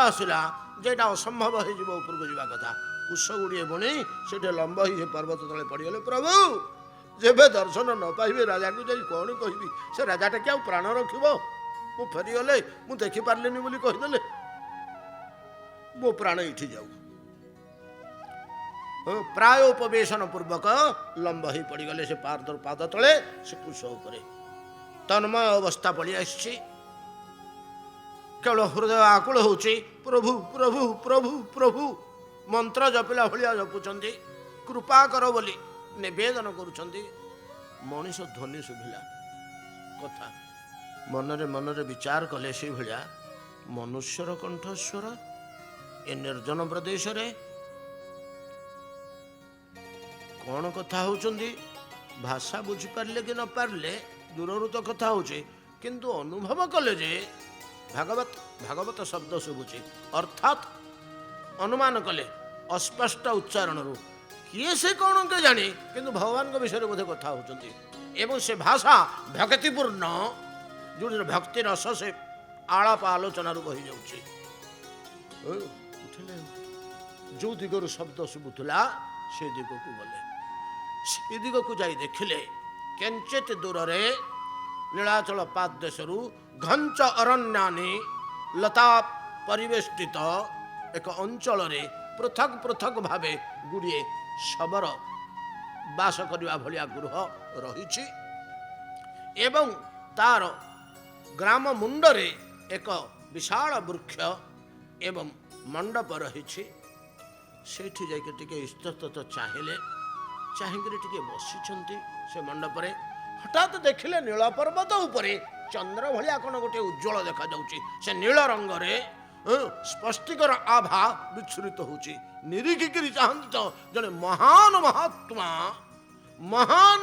ଆସିଲା ଯେ ଏଇଟା ଅସମ୍ଭବ ହେଇଯିବ, ଉପରକୁ ଯିବା କଥା। କୁଶ ଗୁଡ଼ିଏ ବୁଣି ସେଠି ଲମ୍ବ ହେଇ ପର୍ବତ ତଳେ ପଡ଼ିଗଲେ। ପ୍ରଭୁ ଯେବେ ଦର୍ଶନ ନ ପାଇବେ ରାଜାକୁ ଯାଇ କ'ଣ କହିବି? ସେ ରାଜାଟା କି ଆଉ ପ୍ରାଣ ରଖିବ? ମୁଁ ଫେରିଗଲେ, ମୁଁ ଦେଖିପାରିଲିନି ବୋଲି କହିଦେଲେ, ମୋ ପ୍ରାଣ ଏଇଠି ଯାଉ। ପ୍ରାୟ ଉପବେଶନ ପୂର୍ବକ ଲମ୍ବ ହେଇ ପଡ଼ିଗଲେ ସେ ପାଦ ତଳେ, ସେ କୁଶ ଉପରେ। ତନ୍ମୟ ଅବସ୍ଥା ପଡ଼ି ଆସିଛି। କେବଳ ହୃଦୟ ଆକୁଳ ହେଉଛି, ପ୍ରଭୁ ପ୍ରଭୁ ପ୍ରଭୁ ପ୍ରଭୁ। ମନ୍ତ୍ର ଜପିଲା ଭଳିଆ ଜପୁଛନ୍ତି, କୃପା କର ବୋଲି ନିବେଦନ କରୁଛନ୍ତି। ମଣିଷ ଧ୍ୱନି ଶୁଭିଲା କଥା, ମନରେ ମନରେ ବିଚାର କଲେ ସେଇଭଳିଆ ମନୁଷ୍ୟର କଣ୍ଠସ୍ୱର ଏ ନିର୍ଜନ ପ୍ରଦେଶରେ କ'ଣ କଥା ହେଉଛନ୍ତି? ଭାଷା ବୁଝିପାରିଲେ କି ନ ପାରିଲେ ଦୂରରୁ ତ କଥା ହେଉଛି, କିନ୍ତୁ ଅନୁଭବ କଲେ ଯେ ଭାଗବତ ଶବ୍ଦ ଶୁଭୁଛି, ଅର୍ଥାତ୍ ଅନୁମାନ କଲେ ଅସ୍ପଷ୍ଟ ଉଚ୍ଚାରଣରୁ କିଏ ସେ କ'ଣ କେଜାଣି, କିନ୍ତୁ ଭଗବାନଙ୍କ ବିଷୟରେ ବୋଧେ କଥା ହେଉଛନ୍ତି। ଏବଂ ସେ ଭାଷା ଭକ୍ତିପୂର୍ଣ୍ଣ, ଯେଉଁଠି ଭକ୍ତି ରସ ସେ ଆଳାପ ଆଲୋଚନାରୁ ବହିଯାଉଛି। ଉଠିଲେ, ଯେଉଁ ଦିଗରୁ ଶବ୍ଦ ଶୁଭୁଥିଲା ସେ ଦିଗକୁ ଗଲେ। ସେ ଦିଗକୁ ଯାଇ ଦେଖିଲେ କେଞ୍ଚିତ ଦୂରରେ ନୀଳାଚଳ ପାଦଦେଶରୁ ଘଞ୍ଚ ଅରଣ୍ୟାନି ଲତା ପରିବେଷ୍ଟିତ ଏକ ଅଞ୍ଚଳରେ ପୃଥକ ପୃଥକ ଭାବେ ଗୁଡ଼ିଏ ଶବର ବାସ କରିବା ଭଳିଆ ଗୃହ ରହିଛି ଏବଂ ତାର ଗ୍ରାମ ମୁଣ୍ଡରେ ଏକ ବିଶାଳ ବୃକ୍ଷ ଏବଂ ମଣ୍ଡପ ରହିଛି। ସେଇଠି ଯାଇକି ଟିକେ ଇସ୍ତତଃ ଚାହିଁଲେ, ଚାହିଁକରି ଟିକେ ବସିଛନ୍ତି ସେ ମଣ୍ଡପରେ। ହଠାତ୍ ଦେଖିଲେ ନୀଳ ପର୍ବତ ଉପରେ ଚନ୍ଦ୍ର ଭଳିଆ କ'ଣ ଗୋଟିଏ ଉଜ୍ଜ୍ୱଳ ଦେଖାଯାଉଛି। ସେ ନୀଳ ରଙ୍ଗରେ ସ୍ପଷ୍ଟିକର ଆଭା ବିଚ୍ଛୁରିତ ହେଉଛି। ନିରୀକ୍ଷିକିରି ଚାହାନ୍ତି ତ ଜଣେ ମହାନ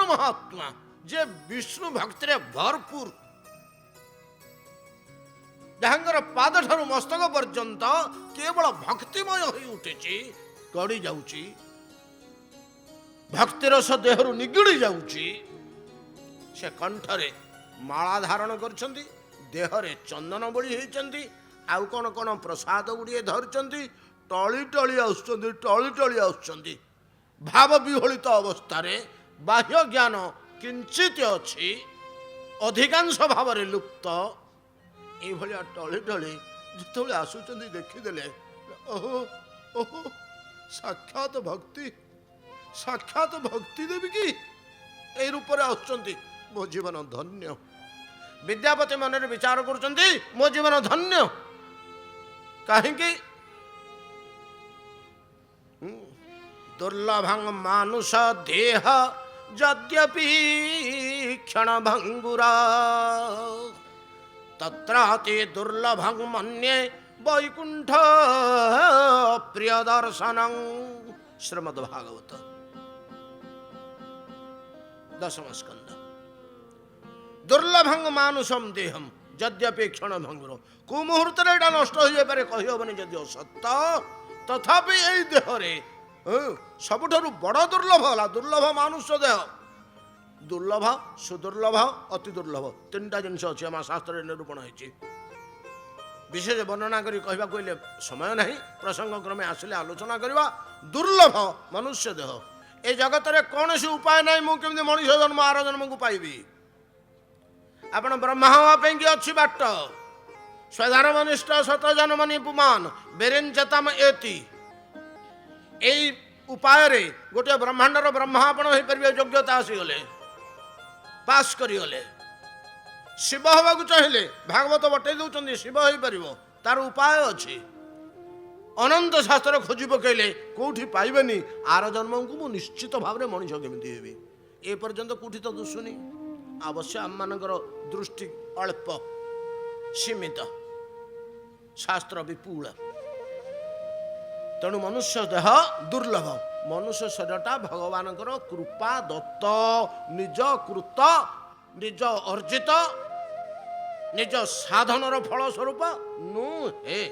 ମହାତ୍ମା ଯେ ବିଷ୍ଣୁ ଭକ୍ତିରେ ଭରପୁର, ଯାହାଙ୍କର ପାଦଠାରୁ ମସ୍ତକ ପର୍ଯ୍ୟନ୍ତ କେବଳ ଭକ୍ତିମୟ ହୋଇ ଉଠିଛି, ଗଡ଼ି ଯାଉଛି, ଭକ୍ତିରସ ଦେହରୁ ନିଗିଡ଼ି ଯାଉଛି। ସେ କଣ୍ଠରେ ମାଳା ଧାରଣ କରିଛନ୍ତି, ଦେହରେ ଚନ୍ଦନ ବୋଳି ହେଇଛନ୍ତି, ଆଉ କ'ଣ କ'ଣ ପ୍ରସାଦ ଗୁଡ଼ିଏ ଧରିଛନ୍ତି। ଟଳି ଟଳି ଆସୁଛନ୍ତି। ଭାବ ବିହଳିତ ଅବସ୍ଥାରେ ବାହ୍ୟ ଜ୍ଞାନ କିଞ୍ଚିତ ଅଛି, ଅଧିକାଂଶ ଭାବରେ ଲୁପ୍ତ। ଏଇଭଳିଆ ଟଳି ଟଳି ଯେତେବେଳେ ଆସୁଛନ୍ତି ଦେଖିଦେଲେ, ଓହୋ ଓହୋ, ସାକ୍ଷାତ ଭକ୍ତି ଦେବି କି ଏଇ ରୂପରେ ଆସୁଛନ୍ତି। ମୋ ଜୀବନ ଧନ୍ୟ। ବିଦ୍ୟାପତି ମନରେ ବିଚାର କରୁଛନ୍ତି, ମୋ ଜୀବନ ଧନ୍ୟ। କାହିଁକି? ଦୁର୍ଲଭଂ ମାନୁଷ ଦେହ ଯଦ୍ୟପି କ୍ଷଣ ଭଙ୍ଗୁରା ତତ୍ରାତି ଦୁର୍ଲଭଂ ମନ୍ୟେ ବୈକୁଣ୍ଠ ପ୍ରିୟ ଦର୍ଶନଂ। ଶ୍ରୀମଦ୍ ଭାଗବତ 10ମ ସ୍କନ୍ଧ। ଦୁର୍ଲଭଂ ମାନୁଷମ ଦେହମ୍ ଯଦ୍ୟପି କ୍ଷଣ ଭଙ୍ଗୁର। କୋଉ ମୁହୂର୍ତ୍ତରେ ଏଇଟା ନଷ୍ଟ ହୋଇଯାଇପାରେ କହିହେବନି ଯଦିଓ ସତ, ତଥାପି ଏଇ ଦେହରେ ସବୁଠାରୁ ବଡ଼ ଦୁର୍ଲଭ ହେଲା ଦୁର୍ଲଭ ମାନୁଷ ଦେହ। ଦୁର୍ଲଭ, ସୁଦୁର୍ଲଭ, ଅତି ଦୁର୍ଲଭ, ତିନିଟା ଜିନିଷ ଅଛି ଆମ ଶାସ୍ତ୍ରରେ ନିରୂପଣ ହେଇଛି। ବିଶେଷ ବର୍ଣ୍ଣନା କରି କହିବାକୁ ହେଲେ ସମୟ ନାହିଁ, ପ୍ରସଙ୍ଗ କ୍ରମେ ଆସିଲେ ଆଲୋଚନା କରିବା। ଦୁର୍ଲଭ ମନୁଷ୍ୟ ଦେହ। ଏ ଜଗତରେ କୌଣସି ଉପାୟ ନାହିଁ ମୁଁ କେମିତି ମଣିଷ ଜନ୍ମ ଆର ଜନ୍ମକୁ ପାଇବି। ଆପଣ ବ୍ରହ୍ମା ହେବା ପାଇଁକି ଅଛି ବାଟ। ସ୍ୱଧର୍ମନିଷ୍ଠ ଶତ ଜନ୍ମନି ପୁମାନ ବେରେଞ୍ଚତାମ ଏତି। ଏଇ ଉପାୟରେ ଗୋଟିଏ ବ୍ରହ୍ମାଣ୍ଡର ବ୍ରହ୍ମା ଆପଣ ହେଇପାରିବେ, ଯୋଗ୍ୟତା ଆସିଗଲେ, ପାସ୍ କରିଗଲେ। ଶିବ ହେବାକୁ ଚାହିଁଲେ ଭାଗବତ ବଟେଇ ଦେଉଛନ୍ତି, ଶିବ ହେଇପାରିବ, ତାର ଉପାୟ ଅଛି। ଅନନ୍ତ ଶାସ୍ତ୍ର ଖୋଜି ପକେଇଲେ କୋଉଠି ପାଇବେନି ଆର ଜନ୍ମକୁ ମୁଁ ନିଶ୍ଚିତ ଭାବରେ ମଣିଷ କେମିତି ହେବି। ଏ ପର୍ଯ୍ୟନ୍ତ କୋଉଠି ତ ଦୁଶୁନି। ଅବଶ୍ୟ ଆମମାନଙ୍କର ଦୃଷ୍ଟି ଅଳ୍ପ ସୀମିତ, ଶାସ୍ତ୍ର ବିପୁଳ। ତେଣୁ ମନୁଷ୍ୟ ଦେହ ଦୁର୍ଲଭ। ମନୁଷ୍ୟ ଶରୀରଟା ଭଗବାନଙ୍କର କୃପା ଦତ୍ତ, ନିଜ କୃତ, ନିଜ ଅର୍ଜିତ, ନିଜ ସାଧନର ଫଳ ସ୍ୱରୂପ ନୁହେଁ।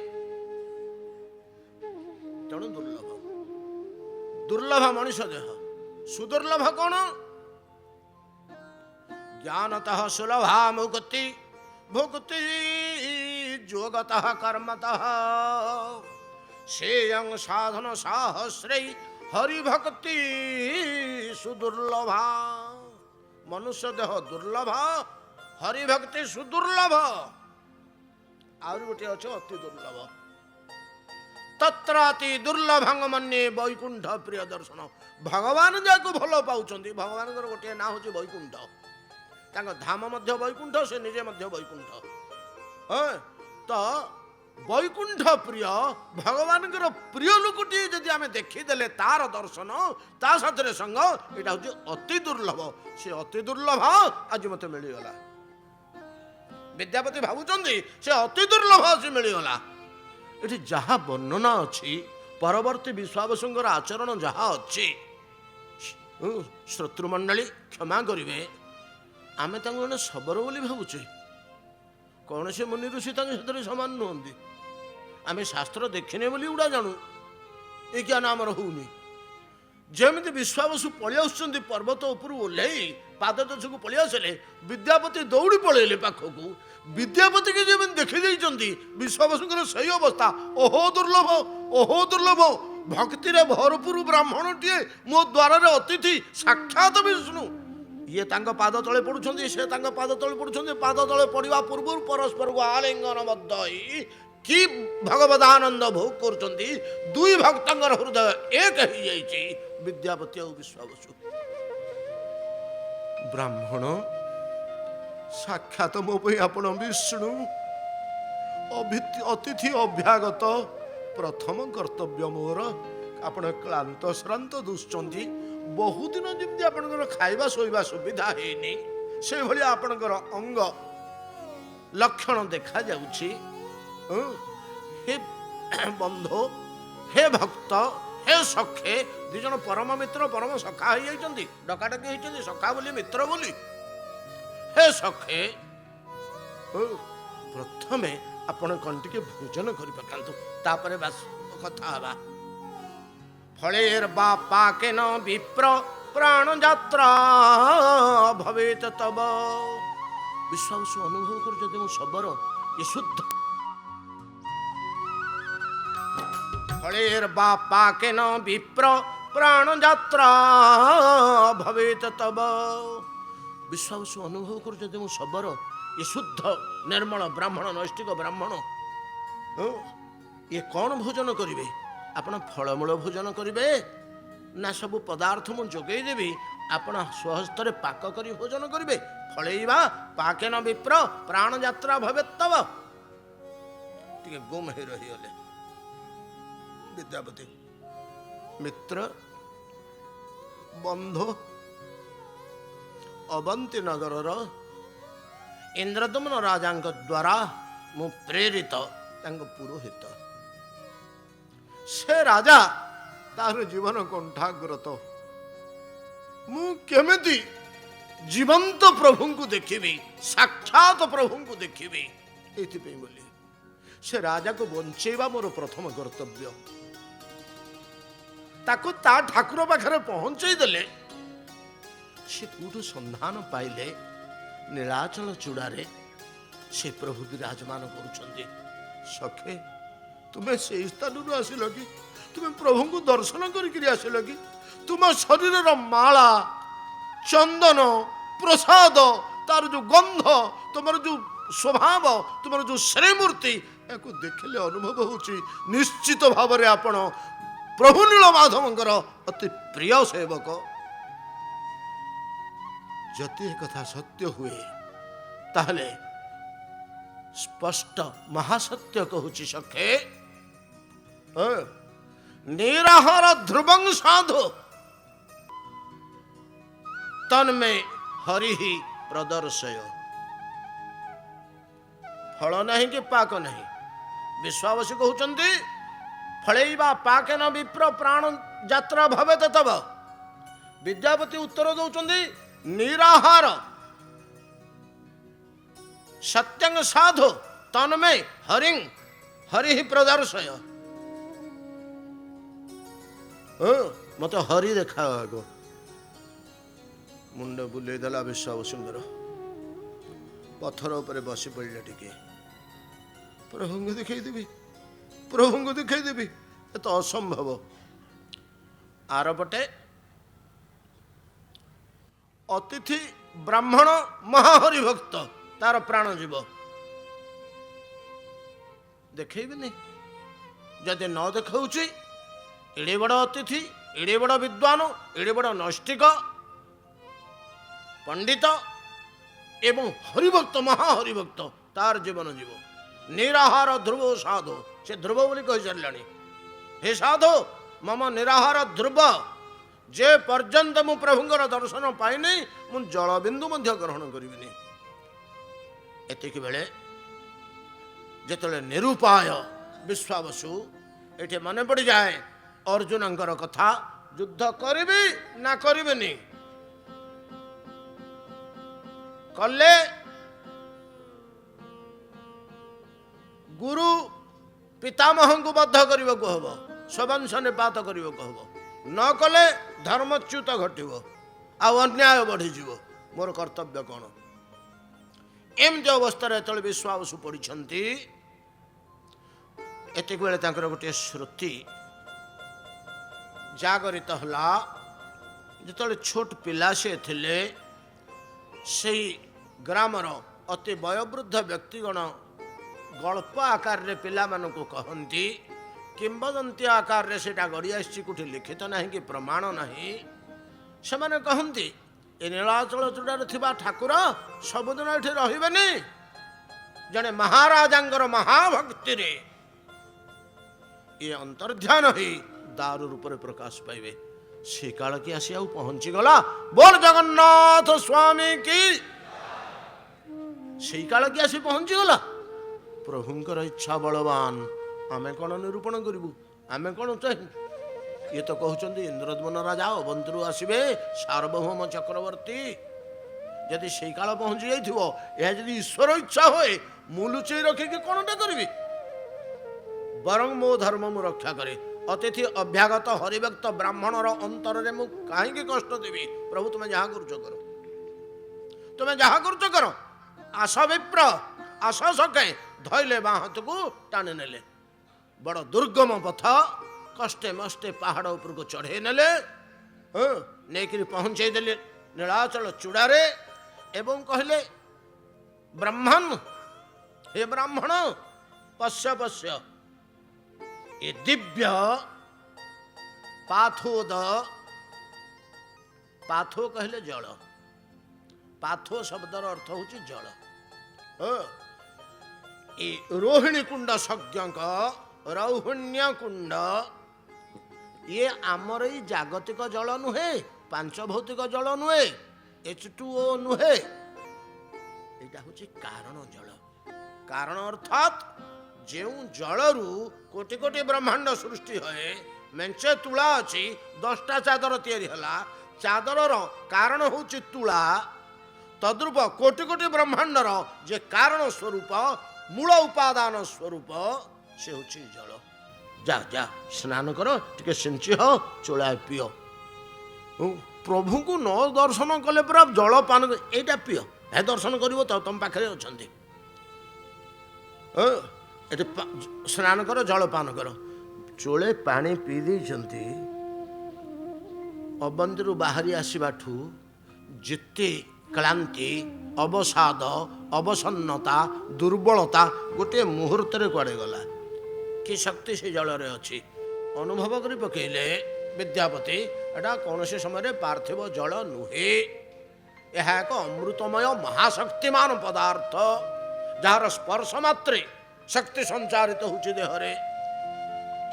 ତେଣୁ ଦୁର୍ଲଭ। ଦୁର୍ଲଭ ମଣିଷ ଦେହ। ସୁଦୁର୍ଲଭ କ'ଣ? ଜ୍ଞାନତଃ ସୁଲଭା ମୁକ୍ତି ଭୁକ୍ତି যোগতঃ কর্মতঃ শ্রেয়ং সাধন সাহস্রৈ হরিভক্তি সুদুর্লভা। মনুষ্য দেহ দুর্লভ, হরিভক্তি ସୁଦୁର୍ଲଭ। ଆହୁରି ଗୋଟିଏ ଅଛି ଅତି ଦୁର୍ଲଭ। ତତ୍ର ଅତି ଦୁର୍ଲଭଂ ମନ୍ୟେ ବୈକୁଣ୍ଠ ପ୍ରିୟ ଦର୍ଶନ। ଭଗବାନ ଯାହାକୁ ଭଲ ପାଉଛନ୍ତି, ଭଗବାନଙ୍କର ଗୋଟିଏ ନାଁ ହେଉଛି ବୈକୁଣ୍ଠ। ତାଙ୍କ ଧାମ ମଧ୍ୟ ବୈକୁଣ୍ଠ, ସେ ନିଜେ ମଧ୍ୟ ବୈକୁଣ୍ଠ। ତ ବୈକୁଣ୍ଠ ପ୍ରିୟ ଭଗବାନଙ୍କର ପ୍ରିୟ ଲୋକଟିଏ ଯଦି ଆମେ ଦେଖିଦେଲେ ତାର ଦର୍ଶନ ତା ସାଥିରେ ସଙ୍ଗ, ଏଇଟା ହେଉଛି ଅତି ଦୁର୍ଲଭ। ସେ ଅତି ଦୁର୍ଲଭ ଆଜି ମତେ ମିଳିଗଲା। ବିଦ୍ୟାପତି ଭାବୁଛନ୍ତି ସେ ଅତି ଦୁର୍ଲଭ ଆଜି ମିଳିଗଲା। ଏଠି ଯାହା ବର୍ଣ୍ଣନା ଅଛି, ପରବର୍ତ୍ତୀ ବିଶ୍ୱାବସୁଙ୍କର ଆଚରଣ ଯାହା ଅଛି, ଶ୍ରୋତୃମଣ୍ଡଳୀ କ୍ଷମା କରିବେ, ଆମେ ତାଙ୍କୁ ଜଣେ ଶବର ବୋଲି ଭାବୁଛେ। କୌଣସି ମୁନି ଋଷି ତାଙ୍କ ସେଥିରେ ସମାନ ନୁହନ୍ତି। ଆମେ ଶାସ୍ତ୍ର ଦେଖିନେ ବୋଲି ଗୁଡ଼ା ଜାଣୁ, ଏ ଜ୍ଞାନ ଆମର ହଉନି। ଯେମିତି ବିଶ୍ୱାବସୁ ପଳେଇ ଆସୁଛନ୍ତି ପର୍ବତ ଉପରୁ ଓହ୍ଲେଇ ପାଦ ଦେଶକୁ ପଳେଇ ଆସିଲେ, ବିଦ୍ୟାପତି ଦୌଡ଼ି ପଳେଇଲେ ପାଖକୁ। ବିଦ୍ୟାପତିକି ଯେମିତି ଦେଖିଦେଇଛନ୍ତି, ବିଶ୍ୱାବସୁଙ୍କର ସେଇ ଅବସ୍ଥା। ଓହୋ ଦୁର୍ଲଭ, ଓହୋ ଦୁର୍ଲଭ, ଭକ୍ତିରେ ଭରପୁର ବ୍ରାହ୍ମଣଟିଏ ମୋ ଦ୍ୱାରରେ ଅତିଥି, ସାକ୍ଷାତ ବିଷ୍ଣୁ। ଇଏ ତାଙ୍କ ପାଦ ତଳେ ପଡୁଛନ୍ତି, ସେ ତାଙ୍କ ପାଦ ତଳେ ପଡୁଛନ୍ତି। ପାଦ ତଳେ ପଡ଼ିବା ପୂର୍ବରୁ ପରସ୍ପରକୁ ଆଲିଙ୍ଗନବଦ୍ଧ ହୋଇ କି ଭଗବଦାନନ୍ଦ ଭୋଗ କରୁଛନ୍ତି। ଦୁଇ ଭକ୍ତଙ୍କର ହୃଦୟ ଏକ ହେଇଯାଇଛି, ବିଦ୍ୟାପତି ଆଉ ବିଶ୍ୱାବସୁ। ବ୍ରାହ୍ମଣ, ସାକ୍ଷାତ ମୋ ପାଇଁ ଆପଣ ବିଷ୍ଣୁ, ଅତିଥି ଅଭ୍ୟାଗତ, ପ୍ରଥମ କର୍ତ୍ତବ୍ୟ ମୋର। ଆପଣ କ୍ଳାନ୍ତ ଶ୍ରାନ୍ତ ଦୁଶୁଛନ୍ତି, ବହୁଦିନ ଯେମିତି ଆପଣଙ୍କର ଖାଇବା ଶୋଇବା ସୁବିଧା ହେଇନି, ସେଇଭଳି ଆପଣଙ୍କର ଅଙ୍ଗ ଲକ୍ଷଣ ଦେଖାଯାଉଛି। ହେ ବନ୍ଧୁ, ହେ ଭକ୍ତ, ହେ ସଖେ, ଦି ଜଣ ପରମ ମିତ୍ର ପରମ ସଖା ହେଇଯାଇଛନ୍ତି। ଡକାଡକି ହେଇଛନ୍ତି ସଖା ବୋଲି, ମିତ୍ର ବୋଲି। ହେ ସଖେ, ପ୍ରଥମେ ଆପଣ କଣ ଟିକେ ଭୋଜନ କରି ପକାନ୍ତୁ, ତାପରେ ବାସ କଥା ହେବା। ଫଳେର ବା ପାକେନ ବିପ୍ର ପ୍ରାଣ ଯାତ୍ରା ଭବେତ ତବ। ବିଶ୍ୱାବସୁ ଅନୁଭବ କରୁଛନ୍ତି ମୁଁ ଶବର, ଏ ଶୁଦ୍ଧ। ଫଳେର ବା ପାକେନ ବିପ୍ର ପ୍ରାଣ ଯାତ୍ରା ଭବେତ ତବ। ବିଶ୍ୱାବସୁ ଅନୁଭବ କରୁଛନ୍ତି ମୁଁ ଶବର, ଏ ଶୁଦ୍ଧ ନିର୍ମଳ ବ୍ରାହ୍ମଣ, ନୈଷ୍ଠିକ ବ୍ରାହ୍ମଣ। ଇଏ କ'ଣ ଭୋଜନ କରିବେ? ଆପଣ ଫଳମୂଳ ଭୋଜନ କରିବେ ନା ସବୁ ପଦାର୍ଥ ମୁଁ ଯୋଗେଇ ଦେବି, ଆପଣ ସ୍ୱହସ୍ତରେ ପାକ କରି ଭୋଜନ କରିବେ? ଫଳେଇବା ପାକେନ ବିପ୍ର ପ୍ରାଣ ଯାତ୍ରା ଭବେତ୍ତବ। ଟିକେ ଗୁମ୍ ହେଇ ରହିଗଲେ ବିଦ୍ୟାପତି। ମିତ୍ର, ବନ୍ଧୁ, ଅବନ୍ତୀ ନଗରର ଇନ୍ଦ୍ରଦମନ ରାଜାଙ୍କ ଦ୍ୱାରା ମୁଁ ପ୍ରେରିତ, ତାଙ୍କ ପୁରୋହିତ। ସେ ରାଜା, ତାର ଜୀବନ କଣ୍ଠାଗ୍ରତ। ମୁଁ କେମିତି ଜୀବନ୍ତ ପ୍ରଭୁଙ୍କୁ ଦେଖିବି, ସାକ୍ଷାତ ପ୍ରଭୁଙ୍କୁ ଦେଖିବି, ଏଇଥିପାଇଁ ବୋଲି ସେ ରାଜାକୁ ବଞ୍ଚେଇବା ମୋର ପ୍ରଥମ କର୍ତ୍ତବ୍ୟ। ତାକୁ ତା ଠାକୁର ପାଖରେ ପହଞ୍ଚେଇ ଦେଲେ ସେ କୋଉଠୁ ସନ୍ଧାନ ପାଇଲେ, ନୀଳାଚଳ ଚୂଡ଼ାରେ ସେ ପ୍ରଭୁ ବିରାଜମାନ କରୁଛନ୍ତି। ସଖେ, ତୁମେ ସେଇ ସ୍ଥାନରୁ ଆସିଲ କି? ତୁମେ ପ୍ରଭୁଙ୍କୁ ଦର୍ଶନ କରିକିରି ଆସିଲ କି? ତୁମ ଶରୀରର ମାଳା, ଚନ୍ଦନ, ପ୍ରସାଦ, ତାର ଯୋଉ ଗନ୍ଧ, ତୁମର ଯୋଉ ସ୍ୱଭାବ, ତୁମର ଯୋଉ ଶ୍ରୀମୂର୍ତ୍ତି, ଏହାକୁ ଦେଖିଲେ ଅନୁଭବ ହେଉଛି ନିଶ୍ଚିତ ଭାବରେ ଆପଣ ପ୍ରଭୁ ନୀଳମାଧବଙ୍କର ଅତି ପ୍ରିୟ ସେବକ। ଯଦି ଏ କଥା ସତ୍ୟ ହୁଏ, ତାହେଲେ ସ୍ପଷ୍ଟ ମହାସତ୍ୟ କହୁଛି ସଖେ, ନିରାହାର ଧ୍ରୁବଂ ସାଧୁ ତନ୍ମେ ହରିହି ପ୍ରଦର୍ଶୟ। ଫଳ ନାହିଁ କି ପାକ ନାହିଁ। ବିଶ୍ୱାବସୁ କହୁଛନ୍ତି ଫଳେଇବା ପାକେନ ବିପ୍ର ପ୍ରାଣ ଯାତ୍ରା ଭବେତ ତବ। ବିଦ୍ୟାପତି ଉତ୍ତର ଦଉଛନ୍ତି ନିରାହାର ସତ୍ୟଂ ସାଧୁ ତନ୍ମେ ହରିଂ ହରିହି ପ୍ରଦର୍ଶୟ। ମତେ ହରି ଦେଖା ଆଗ। ମୁଣ୍ଡ ବୁଲେଇ ଦେଲା ବିଶ୍ୱାବସୁଙ୍କର। ପଥର ଉପରେ ବସି ପଡ଼ିଲେ ଟିକେ। ପ୍ରଭୁଙ୍କୁ ଦେଖେଇଦେବି, ପ୍ରଭୁଙ୍କୁ ଦେଖେଇଦେବି, ଏ ତ ଅସମ୍ଭବ। ଆରପଟେ ଅତିଥି ବ୍ରାହ୍ମଣ ମହାହରି ଭକ୍ତ, ତାର ପ୍ରାଣ ଯିବ, ଦେଖେଇବିନି। ଯଦି ନ ଦେଖାଉଛି, ଏଡ଼େ ବଡ଼ ଅତିଥି, ଏଡ଼େ ବଡ଼ ବିଦ୍ୱାନ, ଏଡ଼େ ବଡ଼ ନୈଷ୍ଠିକ ପଣ୍ଡିତ ଏବଂ ହରିଭକ୍ତ, ମହାହରିଭକ୍ତ, ତାର ଜୀବନ ଯିବ। ନିରାହାର ଧ୍ରୁବ ସାଧୁ, ସେ ଧ୍ରୁବ ବୋଲି କହିସାରିଲାଣି। ହେ ସାଧୁ, ମମ ନିରାହାର ଧ୍ରୁବ, ଯେ ପର୍ଯ୍ୟନ୍ତ ମୁଁ ପ୍ରଭୁଙ୍କର ଦର୍ଶନ ପାଇନି, ମୁଁ ଜଳବିନ୍ଦୁ ମଧ୍ୟ ଗ୍ରହଣ କରିବିନି। ଏତିକି ବେଳେ ଯେତେବେଳେ ନିରୁପାୟ ବିଶ୍ୱାବସୁ, ଏଠି ମନେ ପଡ଼ିଯାଏ ଅର୍ଜୁନଙ୍କର କଥା, ଯୁଦ୍ଧ କରିବି ନା କରିବିନି? କଲେ ଗୁରୁ ପିତାମହଙ୍କୁ ବଦ୍ଧ କରିବାକୁ ହବ, ସ୍ୱବଂଶ ନିପାତ କରିବାକୁ ହବ, ନ କଲେ ଧର୍ମଚ୍ୟୁତ ଘଟିବ, ଆଉ ଅନ୍ୟାୟ ବଢ଼ିଯିବ। ମୋର କର୍ତ୍ତବ୍ୟ କ'ଣ? ଏମିତି ଅବସ୍ଥାରେ ଯେତେବେଳେ ବିଶ୍ୱାବସୁ ପଡ଼ିଛନ୍ତି, ଏତିକି ବେଳେ ତାଙ୍କର ଗୋଟିଏ ସ୍ମୃତି ଜାଗରିତ ହେଲା। ଯେତେବେଳେ ଛୋଟ ପିଲା ସେ ଥିଲେ, ସେହି ଗ୍ରାମର ଅତି ବୟୋବୃଦ୍ଧ ବ୍ୟକ୍ତିଗଣ ଗଳ୍ପ ଆକାରରେ ପିଲାମାନଙ୍କୁ କହନ୍ତି, କିମ୍ବଦନ୍ତୀ ଆକାରରେ ସେଇଟା ଗଡ଼ି ଆସିଛି, କେଉଁଠି ଲିଖିତ ନାହିଁ କି ପ୍ରମାଣ ନାହିଁ। ସେମାନେ କହନ୍ତି, ଏ ନୀଳାଚଳ ଚୂଡ଼ାରେ ଥିବା ଠାକୁର ସବୁଦିନ ଏଠି ରହିବେନି। ଜଣେ ମହାରାଜାଙ୍କର ମହାଭକ୍ତିରେ ଏ ଅନ୍ତର୍ଧ୍ୟାନ ହୋଇ ଦାରୁ ରୂପରେ ପ୍ରକାଶ ପାଇବେ। ସେ କାଳ କି ଆସି ଆଉ ପହଞ୍ଚିଗଲା। ବୋଲ ଜଗନ୍ନାଥ ସ୍ୱାମୀ କି। ସେଇ କାଳ କି ଆସି ପହଞ୍ଚିଗଲା। ପ୍ରଭୁଙ୍କର ଇଚ୍ଛା ବଳବାନ, ଆମେ କ'ଣ ନିରୂପଣ କରିବୁ? ଆମେ କ'ଣ ଚାହିଁବୁ? ଇଏ ତ କହୁଛନ୍ତି ଇନ୍ଦ୍ରଦ୍ୟୁମ୍ନ ରାଜା ଅବନ୍ତୀରୁ ଆସିବେ, ସାର୍ବଭୌମ ଚକ୍ରବର୍ତ୍ତୀ। ଯଦି ସେଇ କାଳ ପହଞ୍ଚି ଯାଇଥିବ, ଏହା ଯଦି ଈଶ୍ୱର ଇଚ୍ଛା ହୁଏ, ମୁଁ ଲୁଚେଇ ରଖିକି କ'ଣଟା କରିବି? ବରଂ ମୋ ଧର୍ମ ମୁଁ ରକ୍ଷା କରେ। ଅତିଥି ଅଭ୍ୟାଗତ ହରିଭକ୍ତ ବ୍ରାହ୍ମଣର ଅନ୍ତରରେ ମୁଁ କାହିଁକି କଷ୍ଟ ଦେବି? ପ୍ରଭୁ ତୁମେ ଯାହା କରୁଛ କର, ତୁମେ ଯାହା କରୁଛ କର। ଆସ ବିପ୍ର, ଆସ ସଖେ, ଧଇଲେ ବାଁ ହାତକୁ ଟାଣି ନେଲେ। ବଡ଼ ଦୁର୍ଗମ ପଥ, କଷ୍ଟେ ମଷ୍ଟେ ପାହାଡ଼ ଉପରକୁ ଚଢ଼େଇ ନେଲେ, ନେଇକିରି ପହଞ୍ଚେଇ ଦେଲେ ନୀଳାଚଳ ଚୂଡ଼ାରେ, ଏବଂ କହିଲେ, ବ୍ରାହ୍ମଣ, ହେ ବ୍ରାହ୍ମଣ, ପଶ୍ୟ ପଶ୍ୟ, ଏ ଦିବ୍ୟ ପାଥୋଦ, ପାଥୋ କହିଲେ ଜଳ, ପାଥୋ ଶବ୍ଦର ଅର୍ଥ ହେଉଛି ଜଳ। ଏ ରୋହିଣୀ କୁଣ୍ଡ ସଜ୍ଞଙ୍କ ରୌହିଣ୍ୟ କୁଣ୍ଡ, ଇଏ ଆମର ଏଇ ଜାଗତିକ ଜଳ ନୁହେଁ, ପାଞ୍ଚ ଭୌତିକ ଜଳ ନୁହେଁ, H2O ନୁହେଁ, ଏଇଟା ହେଉଛି କାରଣ ଜଳ। କାରଣ ଅର୍ଥାତ୍ ଯେଉଁ ଜଳରୁ କୋଟି କୋଟି ବ୍ରହ୍ମାଣ୍ଡ ସୃଷ୍ଟି ହୁଏ, ମେଞ୍ଚେ ତୁଳା ଅଛି, 10ଟା ଚାଦର ତିଆରି ହେଲା, ଚାଦରର କାରଣ ହେଉଛି ତୁଳା। ତଦ୍ରୂପ କୋଟି କୋଟି ବ୍ରହ୍ମାଣ୍ଡର ଯେ କାରଣ ସ୍ୱରୂପ, ମୂଳ ଉପାଦାନ ସ୍ୱରୂପ, ସେ ହେଉଛି ଜଳ। ଯା ଯା ସ୍ନାନ କର, ଟିକେ ସିଞ୍ଚି ହ, ଚୋଳାଏ ପିଅ। ପ୍ରଭୁଙ୍କୁ ନ ଦର୍ଶନ କଲେ ପୁରା ଜଳ ପାନ, ଏଇଟା ପିଅ, ହେ ଦର୍ଶନ କରିବ ତ, ତମ ପାଖରେ ଅଛନ୍ତି। ଏଠି ସ୍ନାନ କର, ଜଳ ପାନ କର। ଚୋଳେ ପାଣି ପିଇ ଦେଇଛନ୍ତି। ଅବନ୍ତୀରୁ ବାହାରି ଆସିବାଠୁ ଯେତେ କ୍ଳାନ୍ତି, ଅବସାଦ, ଅବସନ୍ନତା, ଦୁର୍ବଳତା ଗୋଟିଏ ମୁହୂର୍ତ୍ତରେ କୁଆଡ଼େ ଗଲା। କି ଶକ୍ତି ସେ ଜଳରେ ଅଛି। ଅନୁଭବ କରି ପକେଇଲେ ବିଦ୍ୟାପତି, ଏଟା କୌଣସି ସମୟରେ ପାର୍ଥିବ ଜଳ ନୁହେଁ, ଏହା ଏକ ଅମୃତମୟ ମହାଶକ୍ତିମାନ ପଦାର୍ଥ, ଯାହାର ସ୍ପର୍ଶ ମାତ୍ରେ ଶକ୍ତି ସଞ୍ଚାରିତ ହେଉଛି ଦେହରେ।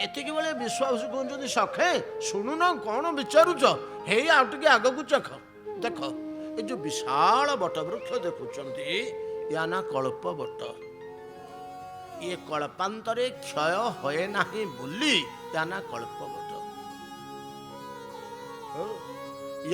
ଏତିକି ବେଳେ ବିଶ୍ୱାବସୁ କହୁଛନ୍ତି, ସଖେ ଶୁଣୁନ, କ'ଣ ବିଚାରୁଛ? ହେଇ ଆଉ ଟିକେ ଆଗକୁ ଚଖ, ଦେଖ ଏ ଯୋଉ ବିଶାଳ ବଟ ବୃକ୍ଷ ଦେଖୁଛନ୍ତି, ୟା ନା କଳ୍ପ ବଟ। ଇଏ କଳ୍ପାନ୍ତରେ କ୍ଷୟ ହୁଏ ନାହିଁ ବୋଲି ୟା ନା କଳ୍ପ ବଟ।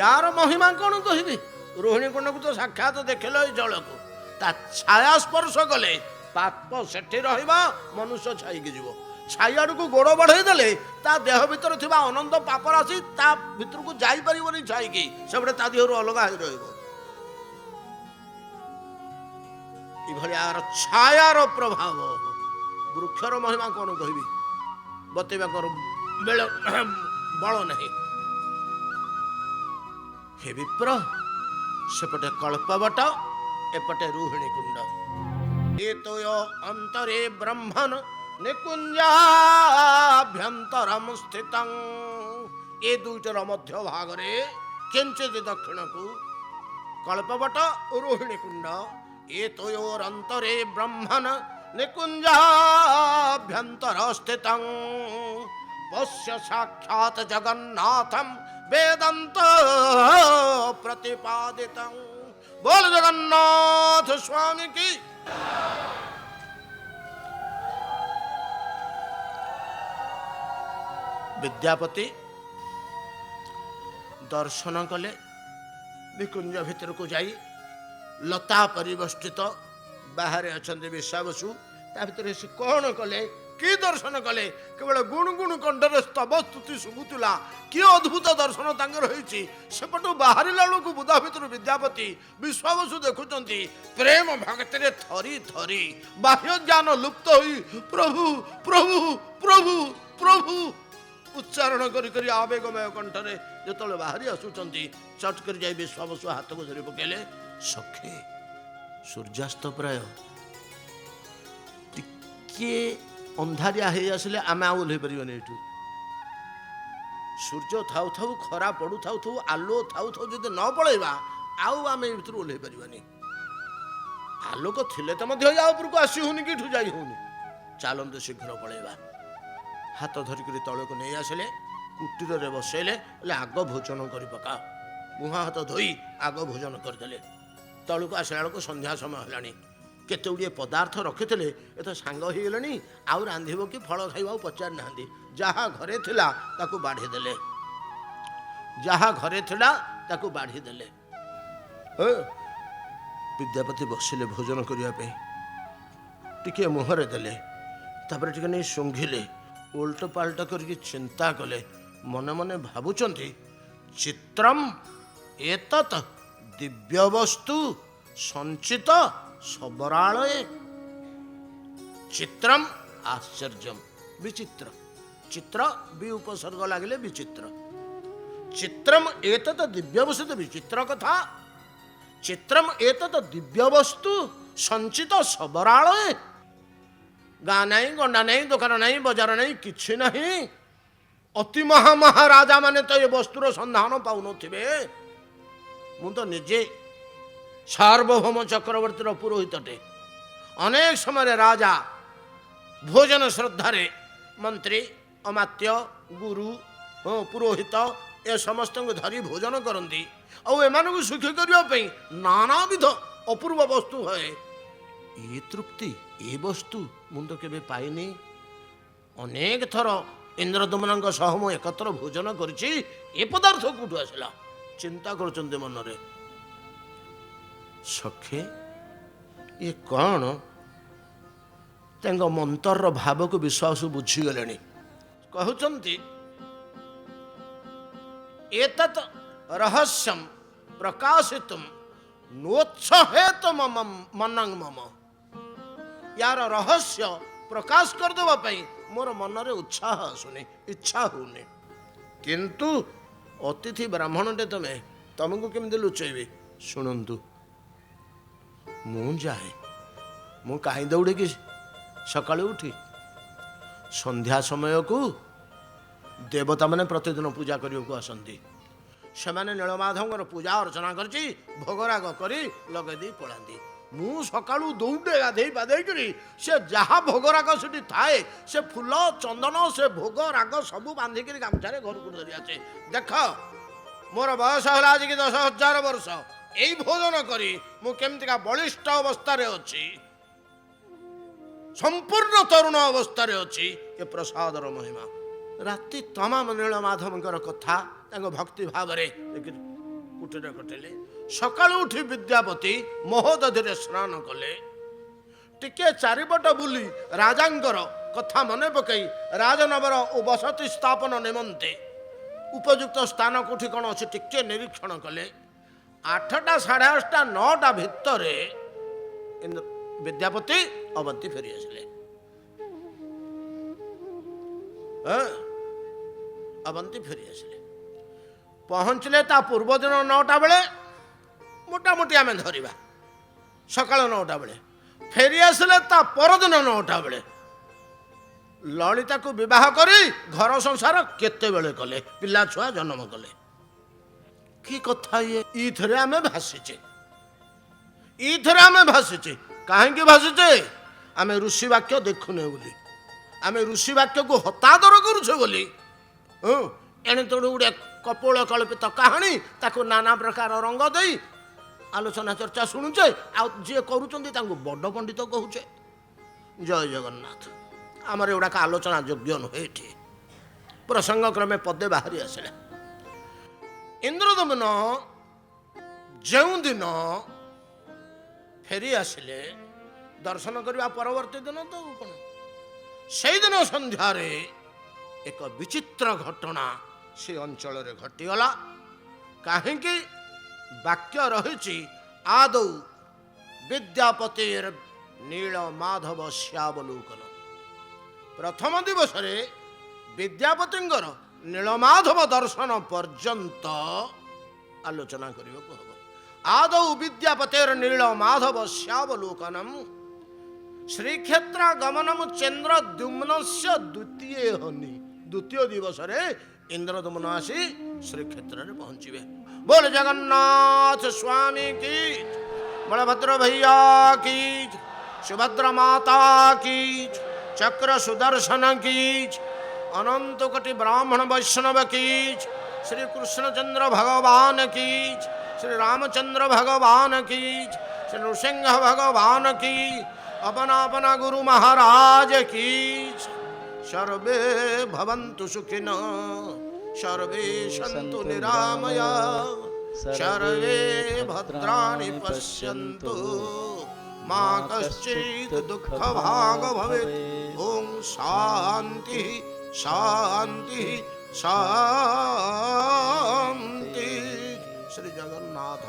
ୟାର ମହିମା କ'ଣ କହିବି? ରୋହିଣୀ କୁଣ୍ଡକୁ ତ ସାକ୍ଷାତ ଦେଖିଲ, ଏଇ ଜଳକୁ ତା ଛାୟା ସ୍ପର୍ଶ କଲେ ପାପ ସେଠି ରହିବ, ମନୁଷ୍ୟ ଛାଇକି ଯିବ। ଛାଇ ଆଡ଼କୁ ଗୋଡ଼ ବଢ଼େଇ ଦେଲେ ତା ଦେହ ଭିତରେ ଥିବା ଅନନ୍ତ ପାପ ରାଶି ତା ଭିତରକୁ ଯାଇପାରିବନି ଛାଇକି, ସେପଟେ ତା ଦେହରୁ ଅଲଗା ହେଇ ରହିବ। ଏଭଳିଆ ଛାୟାର ପ୍ରଭାବ ବୃକ୍ଷର ମହିମା କ'ଣ କହିବି, ବତେଇବାର ବେଳ ବଳ ନାହିଁ। ହେ ବିପ୍ର, ସେପଟେ କଳ୍ପବଟ, ଏପଟେ ରୋହିଣୀ କୁଣ୍ଡ। ଏ ତୋୟ ଅନ୍ତରେ ବ୍ରହ୍ମଣ ନିକୁଞ୍ଜାଭ୍ୟନ୍ତରଂ ସ୍ଥିତଂ। ଏ ଦୁଇଟିର ମଧ୍ୟ ଭାଗରେ କିଞ୍ଚିତ ଦକ୍ଷିଣକୁ କଳ୍ପବଟ ଓ ରୋହିଣୀ କୁଣ୍ଡ। ଏ ତୋୟୋରନ୍ତରେ ବ୍ରହ୍ମଣ ନିକୁଞ୍ଜାଭ୍ୟନ୍ତର ସ୍ଥିତଂ। ପଶ୍ୟ ସାକ୍ଷାତ ଜଗନ୍ନାଥಂ ବେଦାନ୍ତ ପ୍ରତିପାଦିତଂ। बोल जगन्नाथ स्वामी की। विद्यापति दर्शन कले निकुंज भितर को जाई लता परिवेष्टित बाहर अच्छा विश्वाबसु ता भितर से कौन कले कि दर्शन कले केवल गुणगुण कंठर स्तव स्तुति शुभुला कि अद्भुत दर्शन तांकर होइछि। सेपटू बाहरिला बेलू बुधा भितर विद्यापति विश्वाबसु देखुंट प्रेम भक्ति थरी थरी बाह्य ज्ञान लुप्त होई प्रभु प्रभु प्रभु प्रभु उच्चारण करी आवेगमय कंठरे जो बाहरी आसुंच चट कर जाई विश्वाबसु हाथ को धरी पकेले सखे सूर्यास्त प्राय टिके अंधारिया हो आसिले आम ओह्ल पारे ये सूर्य थाऊ थाऊ खरा पड़ू थाऊ थाऊ आलो थाऊ थाऊ जब न पलैबा आउ आम भर ओह्ल पारे आलोक थिले तो उपरको आसी होनी कि जाई होनी चलते शीघ्र पलैबा हाथ धरिक तलक नहीं आसिले कुटीर बसैले आग भोजन कर पका मुहा हाथ धोई आग भोजन करदे तलक आसला बेलू संध्या समय है केते गुड़िए पदार्थ रखिते ये तो सांग हो गले आउ रांधिब कि फल खाइबा पचार ना जहाँ घरे थिला ताकू बाढ़ी देले जहाँ घरे थिला ताकू बाढ़ी देले। विद्यापति बसिले भोजन करने टिके मुहरे देले तापर टिके नहीं शुंघिले उल्ट पाल्ट करके चिंता कले मने मने भावुचंती चित्रम एतत दिव्य वस्तु संचित सबरालय चित्रम आश्चर्यम विचित्र चित्र भी उपसर्ग लगे विचित्र चित्रम एतत दिव्य वस्तु विचित्र कथा चित्रम एतत दिव्य वस्तु संचित सबरालय गाँ नहीं गंडा नहीं दुकान नहीं बजार नहीं किछि नहीं अति महाराजा माने तो ये वस्तुर संधान पाउन मु तो निजे सार्वभौम चक्रवर्ती पुरोहितटे अनेक समय राजा भोजन श्रद्धारे मंत्री अमात्य गुरु पुरोहित ए समस्त धरी भोजन करती आउ सुखी करने नानाविध अपूर्व वस्तु है ये तृप्ति ये वस्तु मुझे केबे पाइनी अनेक थर इंद्रदमन सह मु एकत्र भोजन करी पदार्थ कौटू आसला चिंता कर मनरे सखे ये कौन मंतर भाव को विश्वास बुझीगले कहते एतत् रहस्यम प्रकाशितुम नोत्सहेत मम मनंग मम यार रहस्य प्रकाश करदेवाई मोर मनरे उत्साह आसुनी इच्छा होनी किंतु अतिथि ब्राह्मणटे तुमको केमती लुचेबी शुणु मु जाए मु कहीं दौड़े कि सका उठी संध्या समय को देवता मैंने प्रतिदिन पूजा करने को आसती से नीलमाधव पूजा अर्चना कर भोगराग कर लगे पलाती मु सका दौड़े गाधे पाधे से जहाँ भोगराग से थाए से फूल चंदन से भोग राग सबू बांधिक गामछारे घर को धरी आसे देख मोर बयस है आज की 10,000 वर्ष यही भोजन करी मु केमतिका बलिष्ठ अवस्था अच्छी संपूर्ण तरुण अवस्था अच्छी ये प्रसादर महिमा राति तमाम नीलमाधव कथा भक्ति भाव कुटीर कटेले सका उठी विद्यापति महोदधि स्नान कले टिके चारिपट बुली राजांकर कथा मन पकई राजनगर और बसति स्थापन निमंते उपयुक्त स्थान कौटी कौन अच्छे टिके निरीक्षण कले 8टा 8:30 9टा भितर विद्यापति अवंती फेरी आसिले ଅବନ୍ତୀ ଫେରି ଆସିଲେ। ପହଞ୍ଚିଲେ ତା ପୂର୍ବଦିନ 9ଟା ବେଳେ, ମୋଟାମୋଟି ଆମେ ଧରିବା ସକାଳ 9ଟା ବେଳେ। ଫେରି ଆସିଲେ ତା ପରଦିନ 9ଟା ବେଳେ। ଲଳିତାକୁ ବିବାହ କରି ଘର ସଂସାର କେତେବେଳେ କଲେ, ପିଲା ଛୁଆ ଜନ୍ମ କଲେ। କି କଥା ଇଏ! ଇଥରେ ଆମେ ଭାସିଛେ, ଇଥରେ ଆମେ ଭାସିଛେ। କାହିଁକି ଭାସିଛେ? ଆମେ ଋଷି ବାକ୍ୟ ଦେଖୁନେ ବୋଲି, ଆମେ ଋଷି ବାକ୍ୟକୁ ହତାଦର କରୁଛେ ବୋଲି। ଏଣେ ତେଣୁ ଗୋଟେ କପୋଳ କଳ୍ପିତ କାହାଣୀ, ତାକୁ ନାନା ପ୍ରକାର ରଙ୍ଗ ଦେଇ ଆଲୋଚନା ଚର୍ଚ୍ଚା ଶୁଣୁଛେ। ଆଉ ଯିଏ କରୁଛନ୍ତି ତାଙ୍କୁ ବଡ଼ ପଣ୍ଡିତ କହୁଛେ। ଜୟ ଜଗନ୍ନାଥ। ଆମର ଏଗୁଡ଼ାକ ଆଲୋଚନା ଯୋଗ୍ୟ ନୁହେଁ। ଏଠି ପ୍ରସଙ୍ଗ କ୍ରମେ ପଦେ ବାହାରି ଆସିଲା। ଇନ୍ଦ୍ରଦମନ ଯେଉଁଦିନ ଫେରି ଆସିଲେ, ଦର୍ଶନ କରିବା ପରବର୍ତ୍ତୀ ଦିନ ତ କ'ଣ, ସେଇଦିନ ସନ୍ଧ୍ୟାରେ ଏକ ବିଚିତ୍ର ଘଟଣା ସେ ଅଞ୍ଚଳରେ ଘଟିଗଲା। କାହିଁକି? ବାକ୍ୟ ରହିଛି ଆଦୌ ବିଦ୍ୟାପତିର ନୀଳ ମାଧବ ଶ୍ୟାବଲୋକନ। ପ୍ରଥମ ଦିବସରେ ବିଦ୍ୟାପତିଙ୍କର ନୀଳମାଧବ ଦର୍ଶନ ପର୍ଯ୍ୟନ୍ତ ଆଲୋଚନା କରିବାକୁ ହେବ। ଆଦୌ ବିଦ୍ୟାପତିର ନୀଳ ମାଧବ ଶ୍ୟାବଲୋକନମ୍ ଶ୍ରୀକ୍ଷେତ୍ର ଗମନମ୍ ଚନ୍ଦ୍ର ଦ୍ୟୁମ୍ନସ୍ୟ ଦ୍ୱିତୀୟ ହନି। ଦ୍ୱିତୀୟ ଦିବସରେ ଇନ୍ଦ୍ରଦମନ ଆସି ଶ୍ରୀକ୍ଷେତ୍ରରେ ପହଞ୍ଚିବେ। ବୋଲ ଜଗନ୍ନାଥ ସ୍ୱାମୀ କି, ବଳଭଦ୍ର ଭୈया की, सुभद्रा माता की, चक्र सुदर्शन की, अनंत कोटि ब्राह्मण वैष्णव की, श्री कृष्णचंद्र भगवान की, श्री रामचंद्र भगवान की, श्री नृसिंह भगवान की, अपना अपना गुरु महाराज की। सर्वे भवन्तु सुखिनः, सर्वे सन्तु निरामया, सर्वे भद्राणि पश्यन्तु, मा कश्चित् दुःखभाग् भवेत्। ओम शांति शांति शांति। श्री जगन्नाथ।